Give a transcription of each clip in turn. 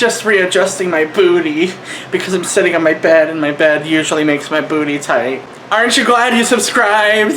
just readjusting my booty because I'm sitting on my bed and my bed usually makes my booty tight. Aren't you glad you subscribed?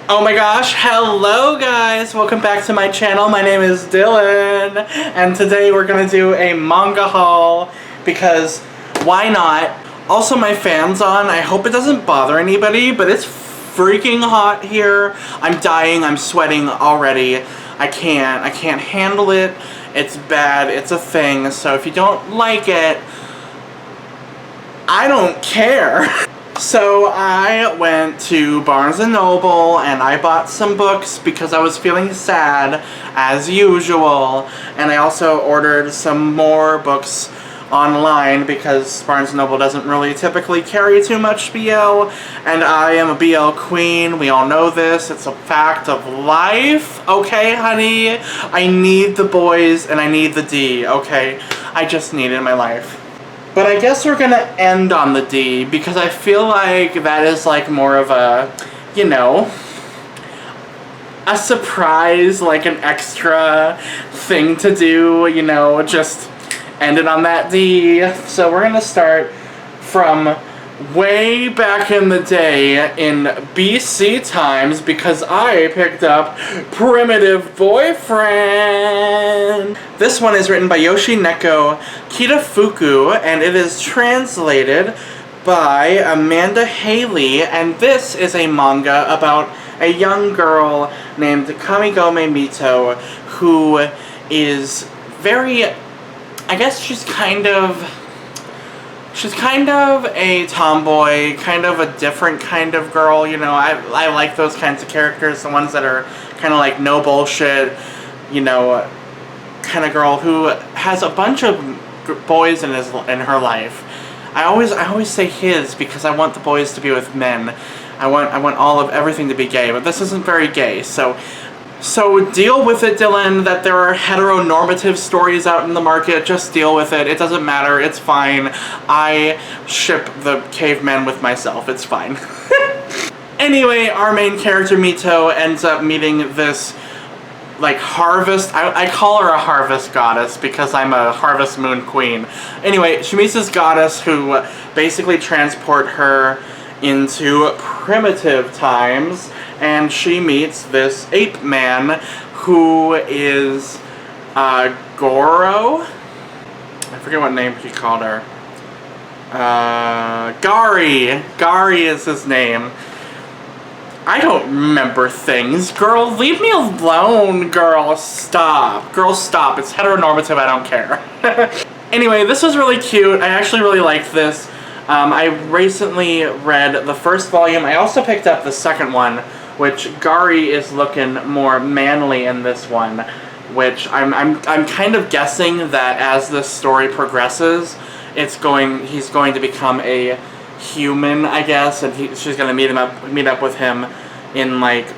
Oh my gosh, hello guys! Welcome back to my channel. My name is Dylan, and today we're gonna do a manga haul because why not? Also, my fan's on. I hope it doesn't bother anybody, but it's freaking hot here. I'm dying, I'm sweating already. I can't handle it. It's bad, it's a thing, so if you don't like it, I don't care. So I went to Barnes & Noble and I bought some books because I was feeling sad, as usual. And I also ordered some more books online because Barnes & Noble doesn't really typically carry too much BL. And I am a BL queen, we all know this, it's a fact of life. Okay, honey? I need the boys and I need the D, okay? I just need it in my life. But I guess we're gonna end on the D because I feel like that is like more of a, you know, a surprise, like an extra thing to do, you know, just end it on that D. So we're gonna start from way back in the day in BC times because I picked up Primitive Boyfriend. This one is written by Yoshineko Kitafuku and it is translated by Amanda Haley, and this is a manga about a young girl named Kamigome Mito who is very, I guess she's kind of a tomboy, kind of a different kind of girl, you know. I like those kinds of characters, the ones that are kind of like no bullshit, you know, kind of girl who has a bunch of boys in her life. I always say his because I want the boys to be with men. I want everything to be gay, but this isn't very gay, so deal with it, Dylan, that there are heteronormative stories out in the market. Just deal with it. It doesn't matter. It's fine. I ship the cavemen with myself. It's fine. Anyway, our main character, Mito, ends up meeting this, like, harvest. I call her a harvest goddess because I'm a harvest moon queen. Anyway, she meets this goddess who basically transport her into primitive times. And she meets this ape man who is Goro. I forget what name he called her. Gari. Gari is his name. I don't remember things. Girl, leave me alone, girl. Stop. Girl, stop. It's heteronormative. I don't care. Anyway, this was really cute. I actually really liked this. I recently read the first volume. I also picked up the second one, which Gari is looking more manly in this one, which I'm kind of guessing that as this story progresses, he's going to become a human, I guess, and she's going to meet up with him in like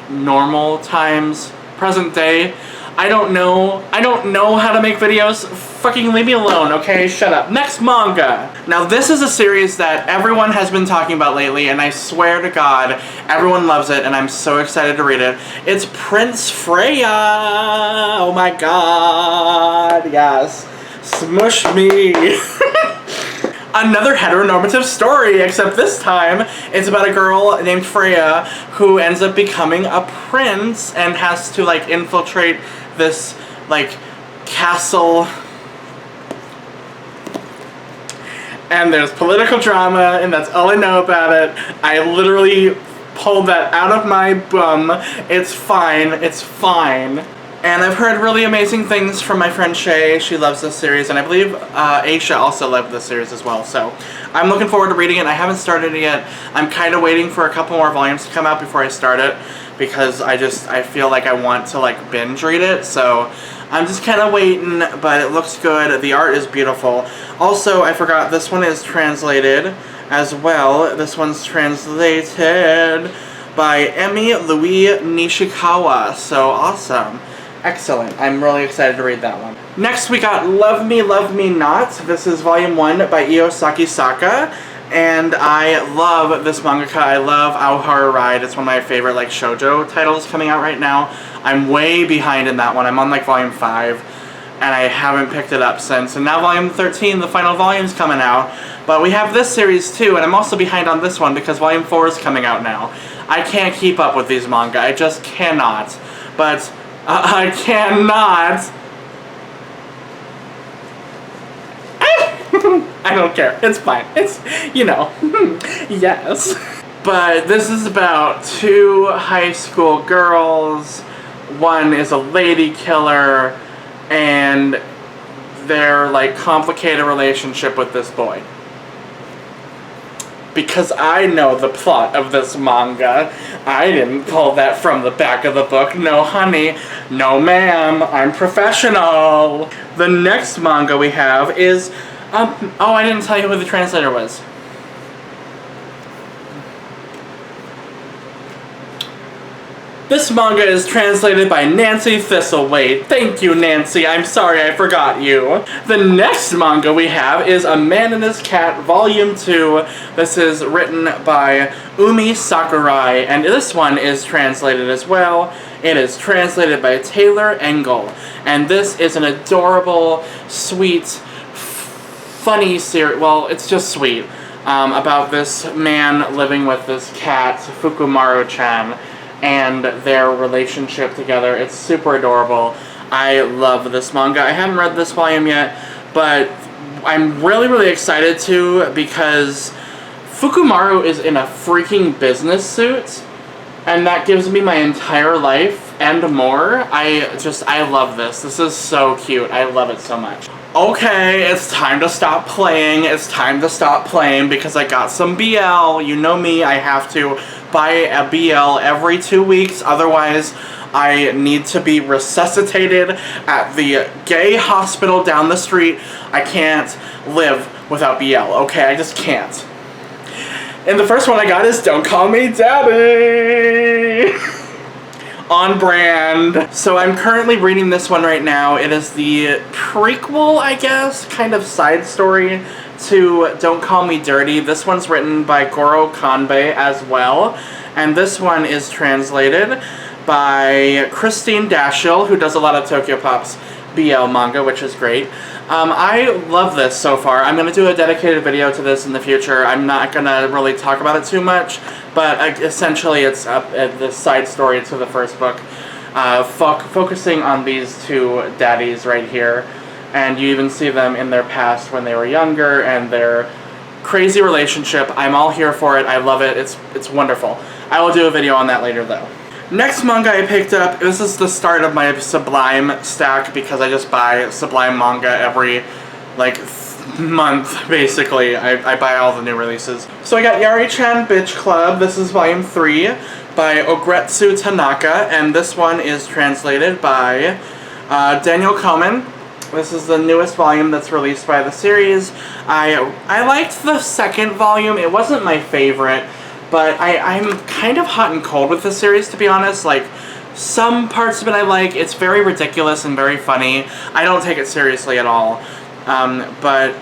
normal times, present day. I don't know how to make videos. Fucking leave me alone, okay? Shut up. Next manga. Now this is a series that everyone has been talking about lately, and I swear to God, everyone loves it, and I'm so excited to read it. It's Prince Freya! Oh my God, yes. Smush me. Another heteronormative story, except this time it's about a girl named Freya who ends up becoming a prince and has to like infiltrate this like castle. And there's political drama, and that's all I know about it. I literally pulled that out of my bum. It's fine. It's fine. And I've heard really amazing things from my friend Shay. She loves this series, and I believe Aisha also loved this series as well. So I'm looking forward to reading it. I haven't started it yet. I'm kind of waiting for a couple more volumes to come out before I start it because I feel like I want to like binge read it. So I'm just kind of waiting, but it looks good. The art is beautiful. Also, I forgot, this one is translated as well. This one's translated by Emi Louis Nishikawa. So awesome. Excellent. I'm really excited to read that one. Next we got Love Me, Love Me Not. This is volume 1 by Io Sakisaka. And I love this mangaka. I love Aoharu Ride. It's one of my favorite like shoujo titles coming out right now. I'm way behind in that one. I'm on like volume 5. and I haven't picked it up since. And now volume 13, the final volume's coming out. But we have this series too, and I'm also behind on this one because volume 4 is coming out now. I can't keep up with these manga. I just cannot. But I cannot. I don't care. It's fine. It's, you know, yes. But this is about 2 high school girls. One is a lady killer, and their, like, complicated relationship with this boy. Because I know the plot of this manga. I didn't pull that from the back of the book. No, honey. No, ma'am. I'm professional. The next manga we have is... oh, I didn't tell you who the translator was. This manga is translated by Nancy Thistlethwaite. Thank you, Nancy. I'm sorry I forgot you. The next manga we have is A Man and His Cat, Volume 2. This is written by Umi Sakurai, and this one is translated as well. It is translated by Taylor Engel, and this is an adorable, sweet, funny series. Well, it's just sweet. About this man living with this cat, Fukumaru-chan, and their relationship together. It's super adorable. I love this manga. I haven't read this volume yet, but I'm really, really excited to, because Fukumaru is in a freaking business suit, and that gives me my entire life and more. I love this. This is so cute. I love it so much. Okay, it's time to stop playing. It's time to stop playing because I got some BL. You know me, I have to buy a BL every 2 weeks, otherwise I need to be resuscitated at the gay hospital down the street. I can't live without BL, okay? I just can't. And the first one I got is Don't Call Me Daddy! On brand. So I'm currently reading this one right now. It is the prequel, I guess, kind of side story to Don't Call Me Dirty. This one's written by Goro Kanbei as well, and this one is translated by Christine Dashiell, who does a lot of Tokyopop's BL manga, which is great. I love this so far. I'm going to do a dedicated video to this in the future. I'm not going to really talk about it too much, but essentially it's the side story to the first book, focusing on these 2 daddies right here. And you even see them in their past when they were younger and their crazy relationship. I'm all here for it. I love it. It's wonderful. I will do a video on that later though. Next manga I picked up, this is the start of my SuBLime stack because I just buy SuBLime manga every, like, month, basically. I buy all the new releases. So I got Yari-chan Bitch Club. This is volume 3 by Ogretsu Tanaka, and this one is translated by Daniel Komen. This is the newest volume that's released by the series. I liked the second volume. It wasn't my favorite, but I'm kind of hot and cold with this series, to be honest. Like, some parts of it I like. It's very ridiculous and very funny. I don't take it seriously at all. But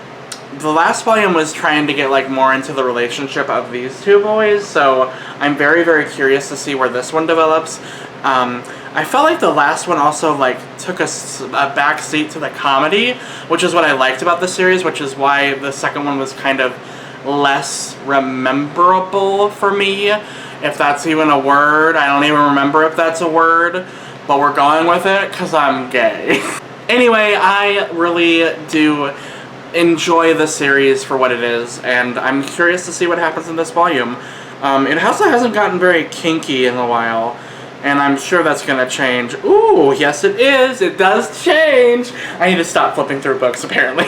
the last volume was trying to get, like, more into the relationship of these 2 boys, so I'm very, very curious to see where this one develops. I felt like the last one also, like, took a back seat to the comedy, which is what I liked about the series, which is why the second one was kind of less rememberable for me, if that's even a word. I don't even remember if that's a word, but we're going with it because I'm gay. Anyway, I really do enjoy the series for what it is, and I'm curious to see what happens in this volume. It also hasn't gotten very kinky in a while, and I'm sure that's gonna change. Ooh, yes it is! It does change! I need to stop flipping through books, apparently.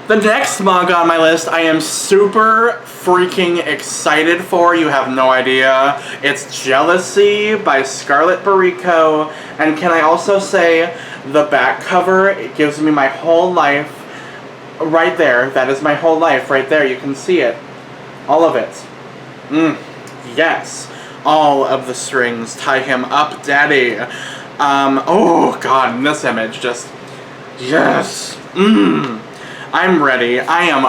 The next manga on my list I am super freaking excited for. You have no idea. It's Jealousy by Scarlett Burrico, and can I also say the back cover, it gives me my whole life right there. That is my whole life right there. You can see it. All of it. Yes. All of the strings tie him up, daddy. Oh god, in this image, just, yes. I'm ready. I am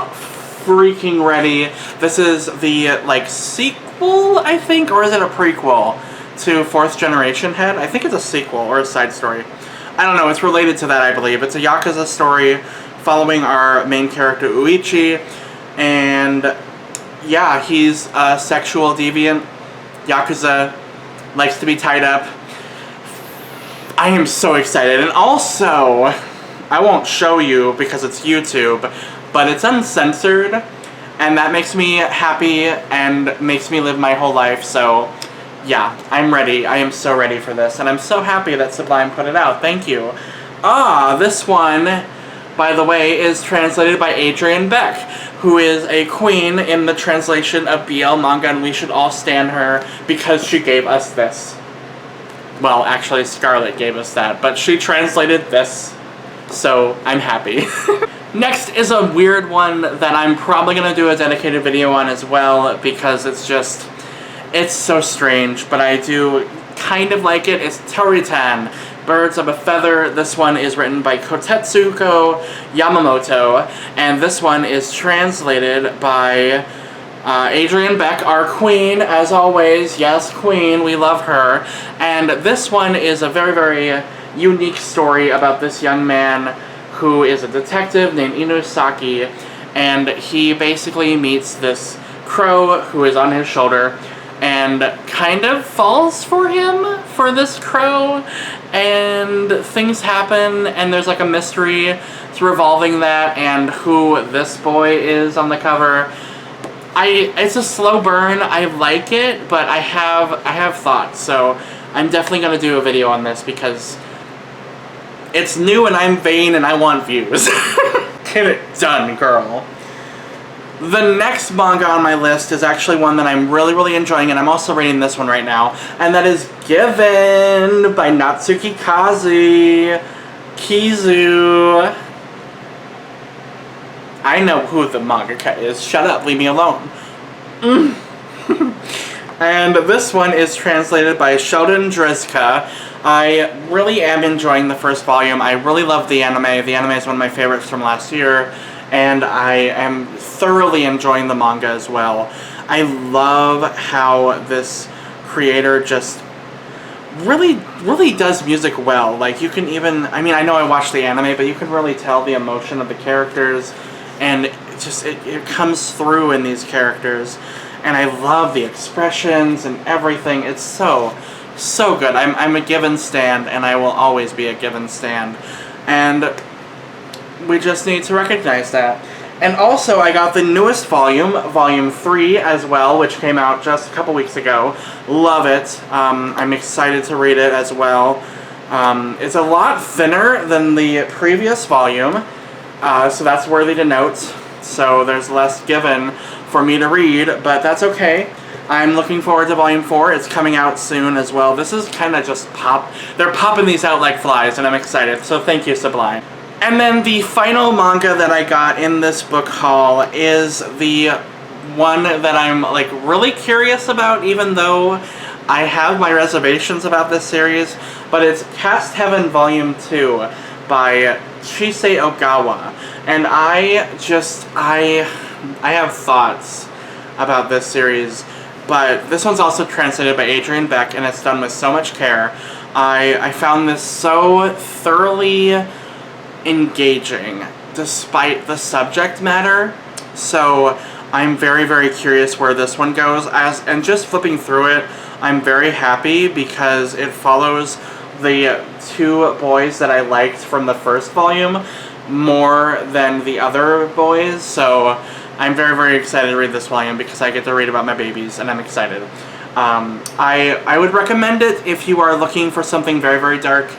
freaking ready. This is the, like, sequel, I think, or is it a prequel to 4th Generation Head? I think it's a sequel or a side story. I don't know, it's related to that, I believe. It's a Yakuza story following our main character, Uichi, and yeah, he's a sexual deviant, Yakuza, likes to be tied up. I am so excited, and also, I won't show you because it's YouTube, but it's uncensored, and that makes me happy and makes me live my whole life, so yeah, I'm ready. I am so ready for this, and I'm so happy that SuBLime put it out. Thank you. This one, by the way, is translated by Adrienne Beck, who is a queen in the translation of BL manga, and we should all stan her because she gave us this. Well, actually, Scarlett gave us that, but she translated this, so I'm happy. Next is a weird one that I'm probably going to do a dedicated video on as well, because it's just, it's so strange, but I do kind of like it. It's Territen, Birds of a Feather. This one is written by Kotetsuko Yamamoto, and this one is translated by Adrienne Beck, our queen, as always. Yes, queen, we love her. And this one is a very, very unique story about this young man who is a detective named Inusaki, and he basically meets this crow who is on his shoulder and kind of falls for him, for this crow, and things happen, and there's like a mystery revolving that and who this boy is on the cover. It's a slow burn. I like it, but I have thoughts, so I'm definitely gonna do a video on this because it's new and I'm vain and I want views. Get it done, girl. The next manga on my list is actually one that I'm really, really enjoying, and I'm also reading this one right now, and that is Given by Natsuki Kizu. I know who the mangaka is. Shut up, leave me alone. And this one is translated by Sheldon Drizka. I really am enjoying the first volume. I really love the anime. The anime is one of my favorites from last year, and I am thoroughly enjoying the manga as well. I love how this creator just really does music well. Like, you can even, I mean, I know I watched the anime, but you can really tell the emotion of the characters, and it comes through in these characters, and I love the expressions and everything. It's so good. I'm a Given stan, and I will always be a Given stan, and we just need to recognize that. And also, I got the newest volume, Volume 3 as well, which came out just a couple weeks ago. Love it. I'm excited to read it as well. It's a lot thinner than the previous volume, so that's worthy to note. So there's less given for me to read, but that's okay. I'm looking forward to Volume 4. It's coming out soon as well. This is kind of just they're popping these out like flies, and I'm excited. So thank you, SuBLime. And then the final manga that I got in this book haul is the one that I'm like really curious about, even though I have my reservations about this series, but it's Cast Heaven Volume 2 by Chise Ogawa. And I have thoughts about this series, but this one's also translated by Adrienne Beck, and it's done with so much care. I found this so thoroughly engaging despite the subject matter, so I'm very, very curious where this one goes. And just flipping through it, I'm very happy because it follows the two boys that I liked from the first volume more than the other boys, so I'm very, very excited to read this volume because I get to read about my babies, and I'm excited. I would recommend it if you are looking for something very, very dark,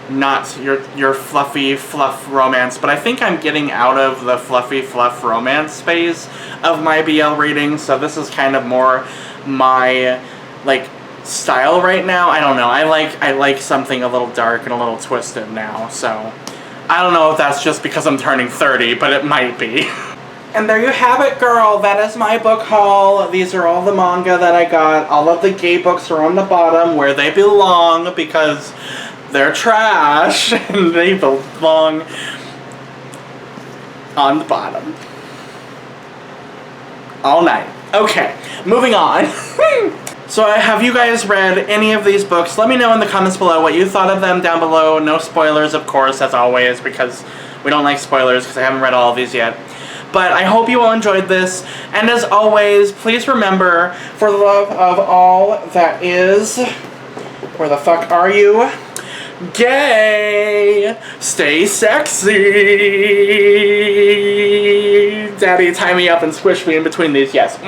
not your fluffy fluff romance, but I think I'm getting out of the fluffy fluff romance phase of my BL reading, so this is kind of more my, like, style right now. I don't know, I like something a little dark and a little twisted now, so I don't know if that's just because I'm turning 30, but it might be. And there you have it, girl. That is my book haul. These are all the manga that I got. All of the gay books are on the bottom where they belong because they're trash and they belong on the bottom. All night. Okay, moving on. So have you guys read any of these books? Let me know in the comments below what you thought of them down below. No spoilers, of course, as always, because we don't like spoilers because I haven't read all of these yet. But I hope you all enjoyed this. And as always, please remember, for the love of all that is... Where the fuck are you? Gay! Stay sexy! Daddy, tie me up and squish me in between these. Yes.